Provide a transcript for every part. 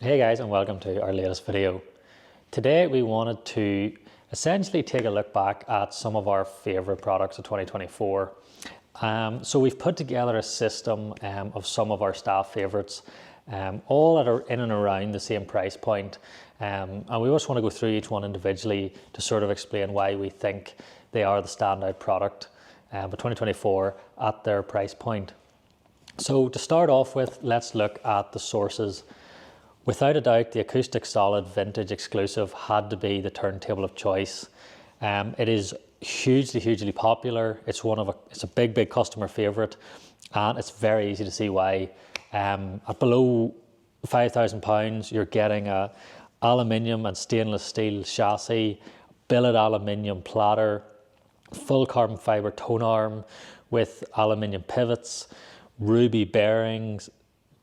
Hey guys, and welcome to our latest video. Today we wanted to essentially take a look back at some of our favorite products of 2024. So we've put together a system of some of our staff favorites, all that are in and around the same price point. And we just want to go through each one individually to sort of explain why we think they are the standout product for 2024 at their price point. So to start off with, let's look at the sources. Without a doubt, the acoustic solid vintage exclusive had to be the turntable of choice. It is hugely popular. It's a big customer favorite, and it's very easy to see why. At below £5,000, you're getting a aluminium and stainless steel chassis, billet aluminium platter, full carbon fiber tone arm with aluminium pivots, ruby bearings,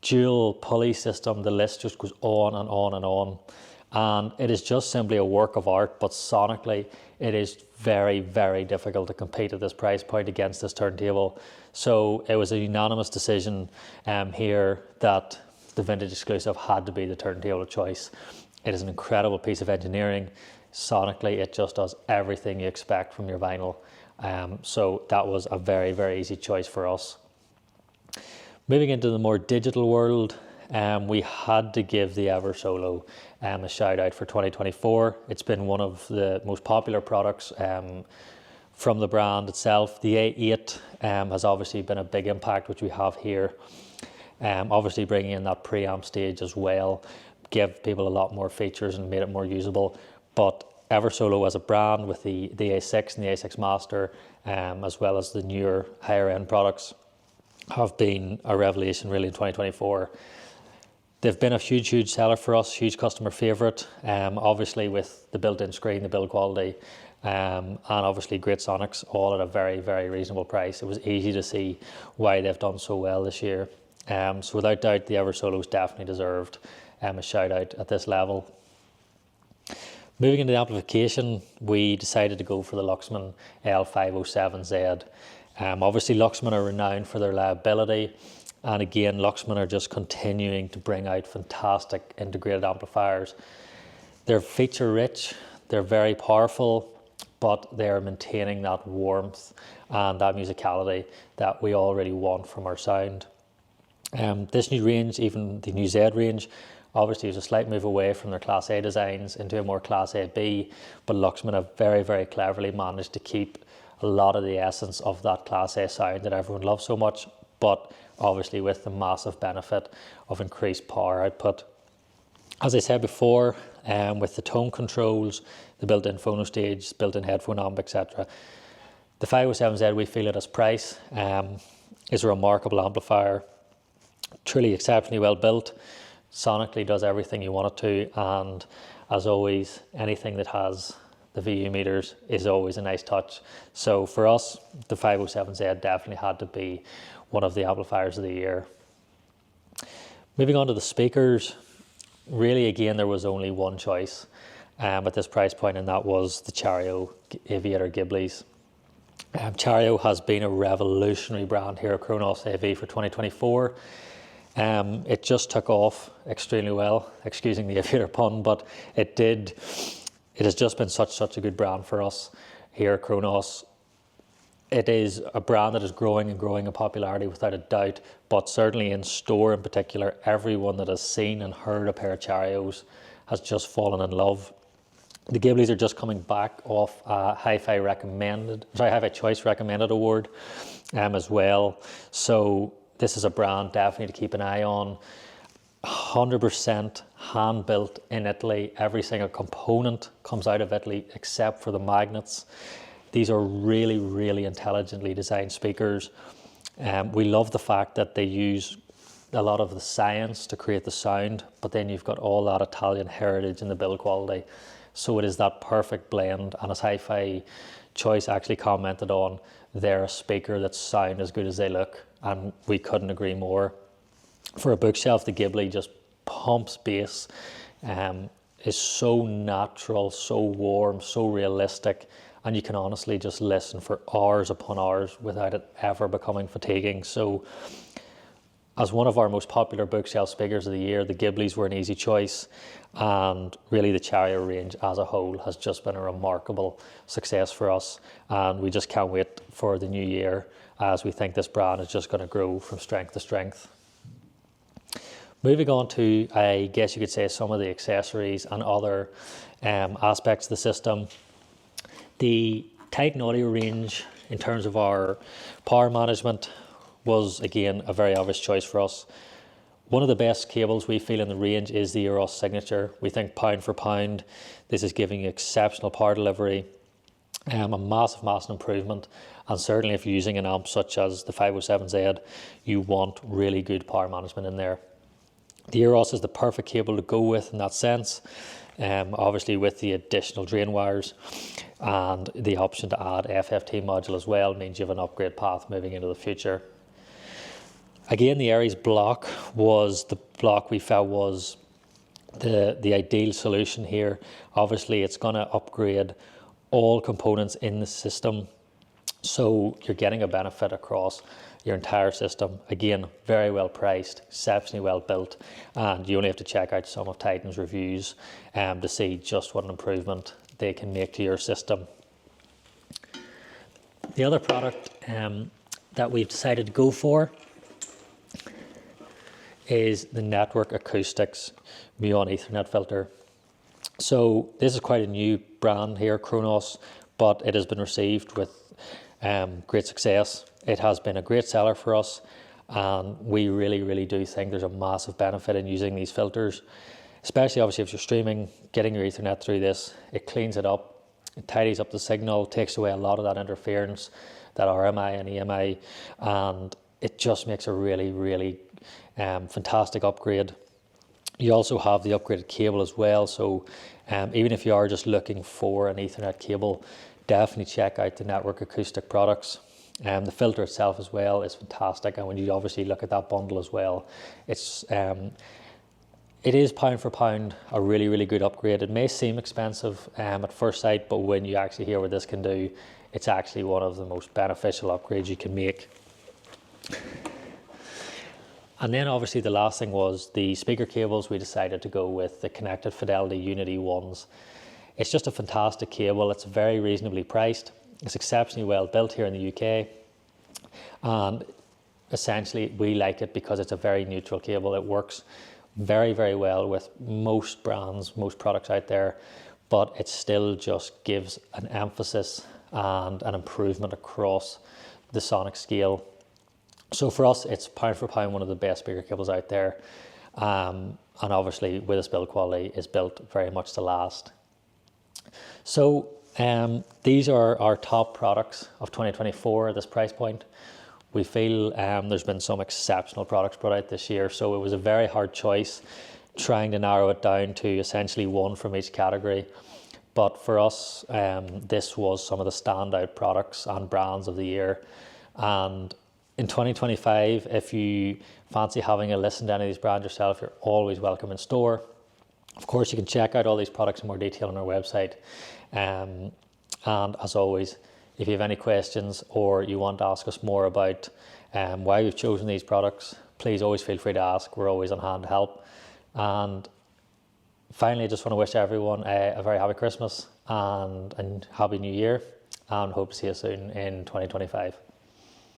dual pulley system. The list just goes on and on and on, and it is just simply a work of art. But sonically it is very difficult to compete at this price point against this turntable. So it was a unanimous decision here that the vintage exclusive had to be the turntable of choice. It is an incredible piece of engineering. Sonically it just does everything you expect from your vinyl, so that was a very easy choice for us. Moving into the more digital world, we had to give the Ever Solo a shout out for 2024. It's been one of the most popular products from the brand itself. The A8 has obviously been a big impact, which we have here. Obviously bringing in that preamp stage as well, give people a lot more features and made it more usable. But Ever Solo as a brand with the A6 and the A6 Master, as well as the newer higher end products, have been a revelation really in 2024. They've been a huge seller for us, huge customer favorite, obviously with the built-in screen, the build quality, and obviously great sonics, all at a very reasonable price. It was easy to see why they've done so well this year. So without doubt, the Ever Solos definitely deserved a shout out at this level. Moving into the amplification, we decided to go for the Luxman L507Z. Obviously Luxman are renowned for their liability, and again Luxman are just continuing to bring out fantastic integrated amplifiers. They're feature rich, they're very powerful, but they're maintaining that warmth and that musicality that we already want from our sound. This new range, even the new Z range, obviously is a slight move away from their Class A designs into a more Class A-B, but Luxman have very cleverly managed to keep a lot of the essence of that Class A sound that everyone loves so much, but obviously with the massive benefit of increased power output. As I said before, with the tone controls, the built-in phono stage, built-in headphone amp, etc., the 507Z, we feel at its price, is a remarkable amplifier, truly exceptionally well built, sonically does everything you want it to, and as always, anything that has the VU meters is always a nice touch. So for us, the 507Z definitely had to be one of the amplifiers of the year. Moving on to the speakers, really again there was only one choice at this price point, and that was the Chario Aviator Ghibli's. Chario has been a revolutionary brand here at Kronos AV for 2024. It just took off extremely well, excusing the aviator pun, but it did. It has just been such a good brand for us here at Kronos. It is a brand that is growing in popularity without a doubt, but certainly in store in particular, everyone that has seen and heard a pair of Charios has just fallen in love. The Ghibli's are just coming back off a HiFi Choice recommended award as well. So this is a brand definitely to keep an eye on. 100% hand built in Italy. Every single component comes out of Italy except for the magnets. These are really intelligently designed speakers. We love the fact that they use a lot of the science to create the sound, but then you've got all that Italian heritage in the build quality. So it is that perfect blend, and as HiFi Choice actually commented on, they're a speaker that sound as good as they look, and we couldn't agree more. For a bookshelf, the Ghibli just pumps bass, is so natural, so warm, so realistic, and you can honestly just listen for hours upon hours without it ever becoming fatiguing. So As one of our most popular bookshelf speakers of the year, the Ghiblies were an easy choice, and really the Charrier range as a whole has just been a remarkable success for us, and we just can't wait for the new year, as we think this brand is just going to grow from strength to strength. Moving on to, I guess you could say, some of the accessories and other aspects of the system. The Titan audio range, in terms of our power management, was again a very obvious choice for us. One of the best cables we feel in the range is the Eros Signature. We think pound for pound, this is giving exceptional power delivery, a massive improvement, and certainly if you're using an amp such as the 507Z, you want really good power management in there. The Eros is the perfect cable to go with in that sense, obviously with the additional drain wires, and the option to add FFT module as well means you have an upgrade path moving into the future. Again, the Aries block was the block we felt was the ideal solution here. Obviously, it's going to upgrade all components in the system, so you're getting a benefit across your entire system. Again, very well priced, exceptionally well built, and you only have to check out some of Titan's reviews to see just what an improvement they can make to your system. The other product that we've decided to go for is the Network Acoustics Muon Ethernet filter. So this is quite a new brand here, Kronos, but it has been received with great success. It has been a great seller for us, and we really do think there's a massive benefit in using these filters, especially obviously if you're streaming, getting your Ethernet through this. It cleans it up, it tidies up the signal, takes away a lot of that interference, that RMI and EMI, and it just makes a really fantastic upgrade. You also have the upgraded cable as well, so even if you are just looking for an Ethernet cable, definitely check out the Network Acoustic products. The filter itself as well is fantastic, and when you obviously look at that bundle as well, it is pound for pound a really good upgrade. It may seem expensive at first sight, but when you actually hear what this can do, it's actually one of the most beneficial upgrades you can make. And then obviously the last thing was the speaker cables. We decided to go with the Connected Fidelity Unity ones. It's just a fantastic cable. It's very reasonably priced. It's exceptionally well built here in the UK. And essentially we like it because it's a very neutral cable. It works very well with most brands, most products out there, but it still just gives an emphasis and an improvement across the sonic scale. So for us, it's pound for pound one of the best speaker cables out there, and obviously with its build quality is built very much to last. So these are our top products of 2024 at this price point. We feel there's been some exceptional products brought out this year, so it was a very hard choice trying to narrow it down to essentially one from each category. But for us, this was some of the standout products and brands of the year. And in 2025, if you fancy having a listen to any of these brands yourself, you're always welcome in store. Of course, you can check out all these products in more detail on our website. And as always, if you have any questions or you want to ask us more about why we've chosen these products, please always feel free to ask. We're always on hand to help. And finally, I just want to wish everyone a very happy Christmas and happy New Year, and hope to see you soon in 2025.